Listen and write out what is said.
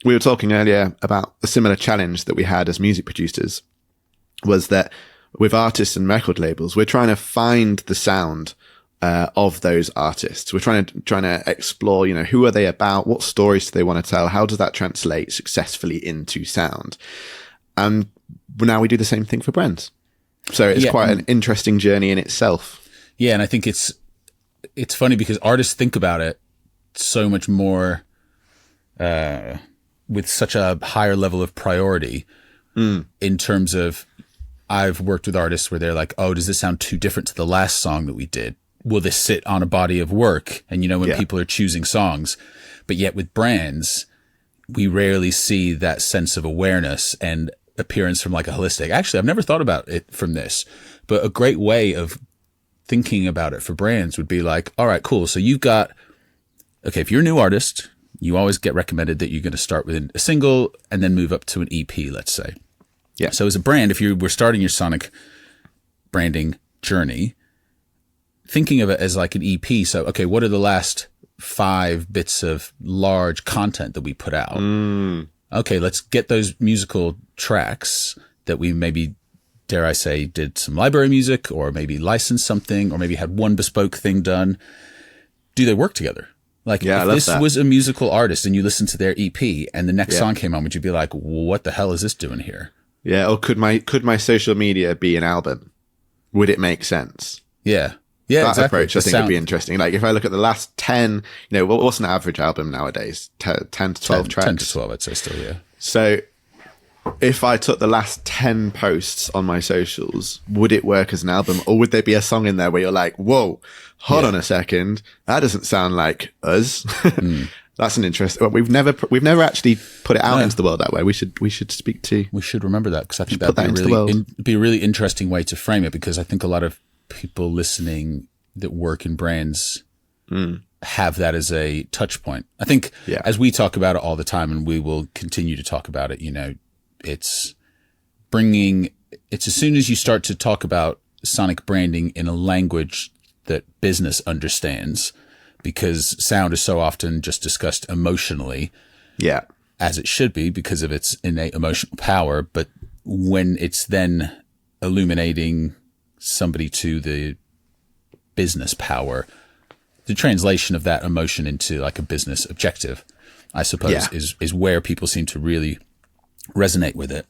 we were talking earlier about a similar challenge that we had as music producers, was that with artists and record labels, we're trying to find the sound of those artists. We're trying to explore, who are they about? What stories do they want to tell? How does that translate successfully into sound? And now we do the same thing for brands. So it's quite an interesting journey in itself. Yeah. And I think it's funny because artists think about it so much more, with such a higher level of priority in terms of, I've worked with artists where they're like, oh, does this sound too different to the last song that we did? Will this sit on a body of work? And when people are choosing songs, but yet with brands, we rarely see that sense of awareness and appearance from like a holistic. Actually, I've never thought about it from this, but a great way of thinking about it for brands would be like, all right, cool. So you've got, okay, if you're a new artist, you always get recommended that you're going to start with a single and then move up to an EP, let's say. Yeah. So as a brand, if you were starting your sonic branding journey, thinking of it as like an EP. So, okay, what are the last 5 bits of large content that we put out? Okay, let's get those musical tracks that we maybe, dare I say, did some library music or maybe licensed something or maybe had one bespoke thing done. Do they work together? Like if this was a musical artist and you listened to their EP and the next song came on, would you be like, what the hell is this doing here? Yeah. Or could my social media be an album? Would it make sense? Yeah. Yeah, that exactly. approach I think would be interesting. Like if I look at the last 10, what's an average album nowadays? 10 to 12 tracks? 10 to 12, I'd say still, yeah. So if I took the last 10 posts on my socials, would it work as an album? Or would there be a song in there where you're like, whoa, hold on a second. That doesn't sound like us. That's an interest. Well, we've never actually put it out into the world that way. We should speak to. We should remember that because I think that'd be a really interesting way to frame it, because I think a lot of people listening that work in brands have that as a touch point. I think as we talk about it all the time, and we will continue to talk about it, it's as soon as you start to talk about sonic branding in a language that business understands, because sound is so often just discussed emotionally, as it should be because of its innate emotional power. But when it's then illuminating somebody to the business power, the translation of that emotion into like a business objective, I suppose, is where people seem to really resonate with it.